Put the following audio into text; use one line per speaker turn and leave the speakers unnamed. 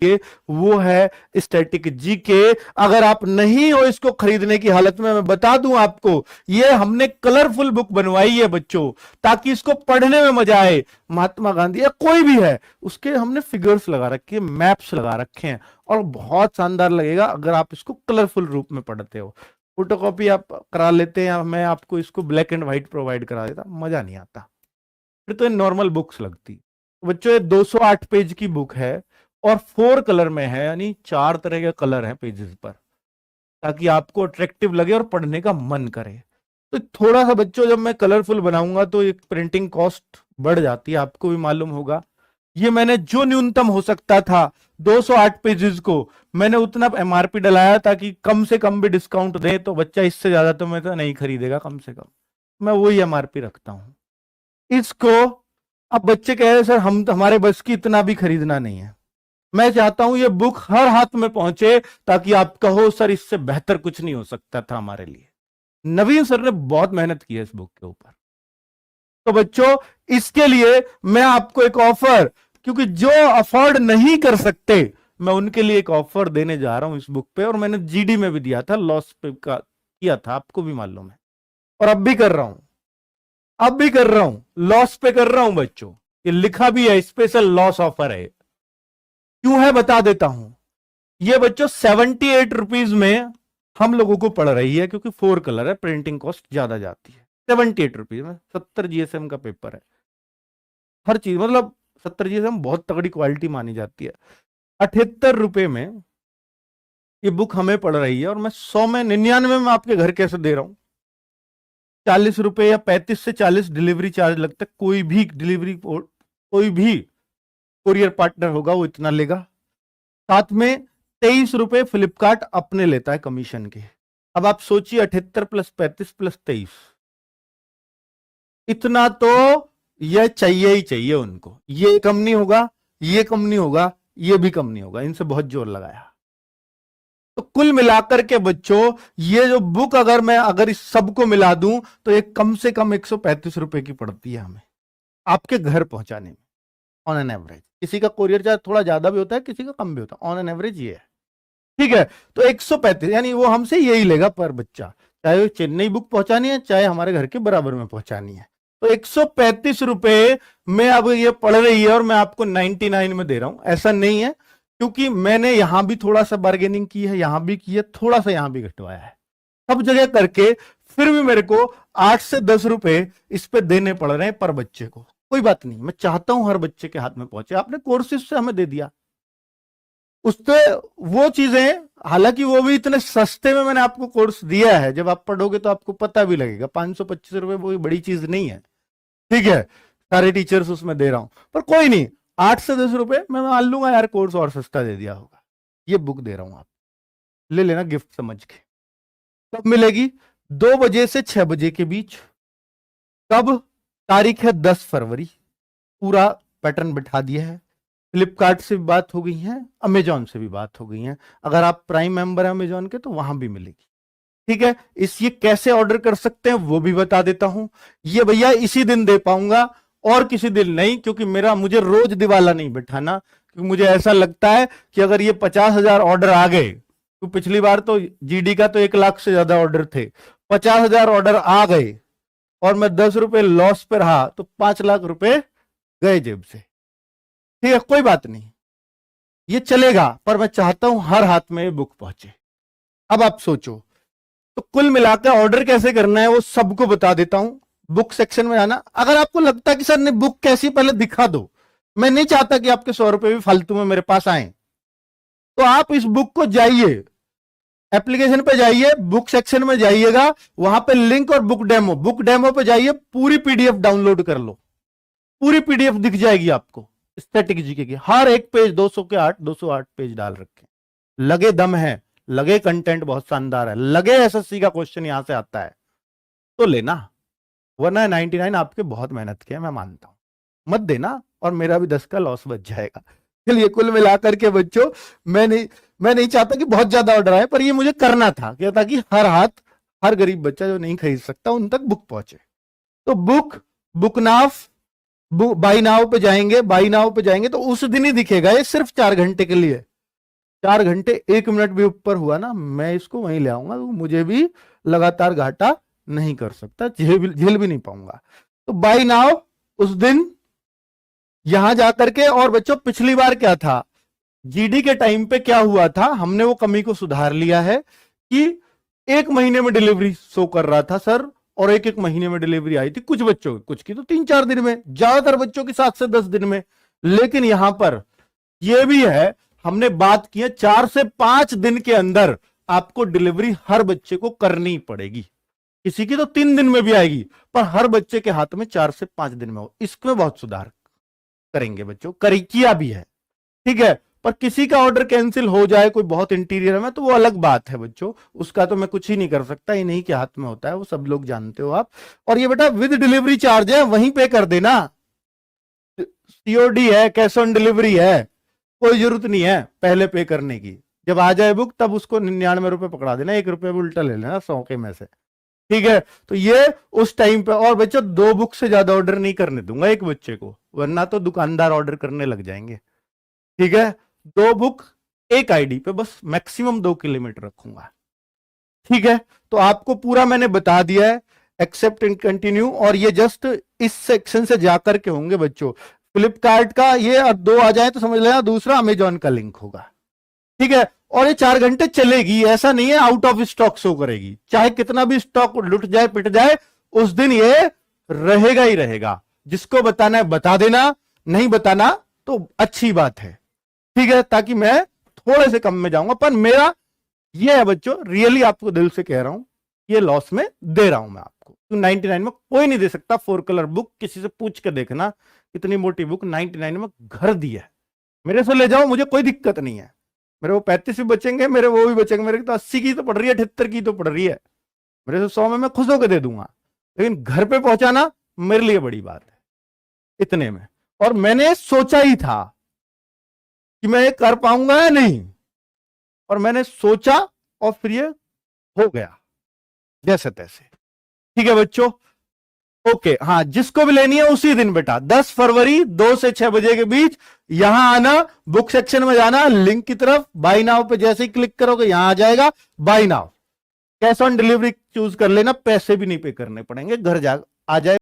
ये वो है स्टैटिक जीके। अगर आप नहीं हो इसको खरीदने की हालत में, मैं बता दूं आपको, ये हमने कलरफुल बुक बनवाई है बच्चों, ताकि इसको पढ़ने में मजा आए। महात्मा गांधी या कोई भी है, उसके हमने फिगर्स लगा रखे हैं, मैप्स लगा रखे हैं, और बहुत शानदार लगेगा अगर आप इसको कलरफुल रूप में पढ़ते हो। फोटोकॉपी आप करा लेते हैं, मैं आपको इसको ब्लैक एंड व्हाइट प्रोवाइड करा देता, मजा नहीं आता, फिर तो ये नॉर्मल बुक्स लगती। बच्चों ये 208 पेज की बुक है और 4 कलर में है, यानी 4 तरह के कलर हैं पेजेस पर, ताकि आपको अट्रैक्टिव लगे और पढ़ने का मन करे। तो थोड़ा सा बच्चों जब मैं कलरफुल बनाऊंगा तो एक प्रिंटिंग कॉस्ट बढ़ जाती है, आपको भी मालूम होगा। ये मैंने जो न्यूनतम हो सकता था 208 पेजेस को, मैंने उतना एमआरपी डलाया ताकि कम से कम भी डिस्काउंट दे, तो बच्चा इससे ज्यादा तो मैं तो नहीं खरीदेगा, कम से कम मैं वही एमआरपी रखता हूं इसको। अब बच्चे कह रहे सर हम हमारे बस की इतना भी खरीदना नहीं है। मैं चाहता हूं ये बुक हर हाथ में पहुंचे, ताकि आप कहो सर इससे बेहतर कुछ नहीं हो सकता था हमारे लिए। नवीन सर ने बहुत मेहनत की है इस बुक के ऊपर। तो बच्चों इसके लिए मैं आपको एक ऑफर, क्योंकि जो अफोर्ड नहीं कर सकते, मैं उनके लिए एक ऑफर देने जा रहा हूं इस बुक पे, और मैंने जीडी में भी दिया था, लॉस पे का किया था, आपको भी मालूम है, और अब भी कर रहा हूं, लॉस पे कर रहा हूं बच्चों। ये लिखा भी है, स्पेशल लॉस ऑफर है। क्यों है बता देता हूं। ये बच्चों 78 रुपीज में हम लोगों को पड़ रही है, क्योंकि 4 कलर है, प्रिंटिंग कॉस्ट ज्यादा जाती है। 78 रुपीज में 70 जीएसएम का पेपर है, हर चीज मतलब 70 जीएसएम बहुत तगड़ी क्वालिटी मानी जाती है। 78 रुपए में ये बुक हमें पड़ रही है, और मैं 100 में 99 में आपके घर कैसे दे रहा हूं। 40 रुपए या 35 से 40 डिलीवरी चार्ज लगता है, कोई भी डिलीवरी, कोई भी कोरियर पार्टनर होगा वो इतना लेगा। साथ में 23 रुपए फ्लिपकार्ट अपने लेता है कमीशन के। अब आप सोचिए 78 प्लस 35 प्लस 23, इतना तो ये चाहिए ही चाहिए उनको। ये कम नहीं होगा, ये कम नहीं होगा, ये भी कम नहीं होगा, इनसे बहुत जोर लगाया। तो कुल मिलाकर के बच्चों ये जो बुक अगर इस सबको मिला दूं तो ये कम से कम 135 रुपए की पड़ती है हमें आपके घर पहुंचाने में, ऑन एन एवरेज। किसी का कोरियर चार्ज थोड़ा ज्यादा भी होता है, किसी का कम भी होता है, ऑन एन एवरेज ये है, ठीक है। तो 135 यानी वो हमसे यही लेगा पर बच्चा, चाहे वो चेन्नई बुक पहुंचानी है, चाहे हमारे घर के बराबर में पहुंचानी है। तो 135 रुपए में अब ये पड़ रही है, और मैं आपको 99 में दे रहा हूं। ऐसा नहीं है, क्योंकि मैंने यहां भी थोड़ा सा बार्गेनिंग की है, यहां भी की है, थोड़ा सा यहां भी घटवाया है, सब जगह करके फिर भी मेरे को 8 से 10 रुपए इस पे देने पड़ रहे हैं पर बच्चे को। कोई बात नहीं, मैं चाहता हूं हर बच्चे के हाथ में पहुंचे। आपने कोर्सेज से हमें दे दिया, उससे वो चीजें, हालांकि वो भी इतने सस्ते में मैंने आपको कोर्स दिया है, जब आप पढ़ोगे तो आपको पता भी लगेगा। 525 रुपए वो बड़ी चीज नहीं है, ठीक है, सारे टीचर्स उसमें दे रहा हूं, पर कोई नहीं, 8 से 10 रुपए मैं मान लूंगा यार, कोर्स और सस्ता दे दिया होगा। ये बुक दे रहा हूं, आप ले लेना गिफ्ट समझ के। कब मिलेगी? 2 बजे से 6 बजे के बीच। कब? तारीख है 10 फरवरी। पूरा पैटर्न बिठा दिया है। फ्लिपकार्ट से भी बात हो गई है, अमेजॉन से भी बात हो गई है। अगर आप प्राइम मेंबर हैं अमेजॉन के तो वहां भी मिलेगी, ठीक है। ये कैसे ऑर्डर कर सकते हैं वो भी बता देता हूं। ये भैया इसी दिन दे पाऊंगा और किसी दिन नहीं, क्योंकि मुझे रोज दिवाला नहीं बिठाना, क्योंकि मुझे ऐसा लगता है कि अगर ये 50,000 ऑर्डर आ गए, तो पिछली बार तो जीडी का तो 1 लाख से ज्यादा ऑर्डर थे, 50,000 ऑर्डर आ गए और मैं 10 रुपए लॉस पे रहा, तो 5 लाख रुपए गए जेब से, ठीक है। कोई बात नहीं, ये चलेगा, पर मैं चाहता हूं हर हाथ में बुक पहुंचे। अब आप सोचो, तो कुल मिलाकर ऑर्डर कैसे करना है वो सबको बता देता हूं। बुक सेक्शन में आना, अगर आपको लगता है कि सर ने बुक कैसी पहले दिखा दो, मैं नहीं चाहता कि आपके 100 रुपए भी फालतू में मेरे पास आए, तो आप इस बुक को जाइए, एप्लीकेशन पे जाइए, बुक सेक्शन में जाइएगा, वहां पे लिंक और बुक डेमो पे जाइए, पूरी पीडीएफ डाउनलोड कर लो, पूरी पीडीएफ दिख जाएगी आपको। स्टैटिक जीके की हर एक पेज 208 पेज डाल रखे, लगे दम है, लगे कंटेंट बहुत शानदार है, लगे एसएससी का क्वेश्चन यहां से आता है तो लेना, वरना 99 आपके बहुत मेहनत किया मैं मानता हूं, मत देना और मेरा भी 10 का लॉस बच जाएगा। चलिए कुल मिलाकर के बच्चों, मैं नहीं चाहता कि बहुत ज्यादा ऑर्डर आए, पर ये मुझे करना था क्या, ताकि हर गरीब बच्चा जो नहीं खरीद सकता उन तक बुक पहुंचे। तो बाई नाउ पे जाएंगे, तो उस दिन ही दिखेगा, ये सिर्फ 4 घंटे के लिए। 4 घंटे 1 मिनट भी ऊपर हुआ ना, मैं इसको वहीं ले आऊंगा, तो मुझे भी लगातार घाटा नहीं कर सकता, झेल भी नहीं पाऊंगा। तो बाय नाउ उस दिन यहां जाकर के, और बच्चों पिछली बार क्या था, जीडी के टाइम पे क्या हुआ था, हमने वो कमी को सुधार लिया है कि 1 महीने में डिलीवरी शो कर रहा था सर, और 1 महीने में डिलीवरी आई थी कुछ बच्चों की, कुछ की तो 3-4 दिन में, ज्यादातर बच्चों की 7 से 10 दिन में। लेकिन यहां पर यह भी है, हमने बात की है 4 से 5 दिन के अंदर आपको डिलीवरी हर बच्चे को करनी पड़ेगी। किसी की तो 3 दिन में भी आएगी, पर हर बच्चे के हाथ में 4 से 5 दिन में हो। इसमें बहुत सुधार करेंगे बच्चों, किया भी है, ठीक है। पर किसी का ऑर्डर कैंसिल हो जाए, कोई बहुत इंटीरियर में, तो वो अलग बात है बच्चों, उसका तो मैं कुछ ही नहीं कर सकता, ये नहीं के हाथ में होता है, वो सब लोग जानते हो आप। और ये बेटा विद डिलीवरी चार्ज है, वहीं पे कर देना, सीओडी है, कैश ऑन डिलीवरी है, कोई जरूरत नहीं है पहले पे करने की। जब आ जाए बुक तब उसको 99 रुपए पकड़ा देना, 1 रुपए भी उल्टा ले लेना 100 के में से, ठीक है। तो ये उस टाइम पे, और बच्चों 2 बुक से ज्यादा ऑर्डर नहीं करने दूंगा एक बच्चे को, वरना तो दुकानदार ऑर्डर करने लग जाएंगे, ठीक है। 2 बुक एक आईडी पे, बस मैक्सिमम 2 किलोमीटर रखूंगा, ठीक है। तो आपको पूरा मैंने बता दिया है, एक्सेप्ट एंड कंटिन्यू, और ये जस्ट इस सेक्शन से जाकर के होंगे बच्चों। फ्लिपकार्ट का ये 2 आ जाए तो समझ लेना दूसरा अमेजॉन का लिंक होगा, ठीक है। और ये 4 घंटे चलेगी, ऐसा नहीं है आउट ऑफ स्टॉक शो करेगी, चाहे कितना भी स्टॉक लुट जाए पिट जाए, उस दिन ये रहेगा ही रहेगा। जिसको बताना है बता देना, नहीं बताना तो अच्छी बात है, ठीक है, ताकि मैं थोड़े से कम में जाऊंगा। पर मेरा ये है बच्चों, रियली आपको दिल से कह रहा हूं, ये लॉस में दे रहा हूं मैं आपको, 99 में कोई नहीं दे सकता। 4 कलर बुक किसी से पूछ के देखना, इतनी मोटी बुक 99 में घर दी है, मेरे से ले जाओ, मुझे कोई दिक्कत नहीं है। मेरे वो 35 भी बचेंगे, मेरे वो भी बचेंगे, मेरे तो 80 की तो पड़ रही है, 78 की तो पड़ रही है, मेरे से 100 में मैं खुश होकर दे दूंगा। लेकिन घर पे पहुंचाना मेरे लिए बड़ी बात है इतने में। और मैंने सोचा ही था कि मैं ये कर पाऊंगा या नहीं, और मैंने सोचा और फिर ये हो गया जैसे तैसे, ठीक है बच्चों। ओके, हाँ, जिसको भी लेनी है उसी दिन बेटा 10 फरवरी 2 से 6 बजे के बीच यहां आना, बुक सेक्शन में जाना, लिंक की तरफ बाय नाउ पे जैसे ही क्लिक करोगे यहां आ जाएगा buy now, cash on delivery choose कर लेना, पैसे भी नहीं पे करने पड़ेंगे, घर जा आ जाए।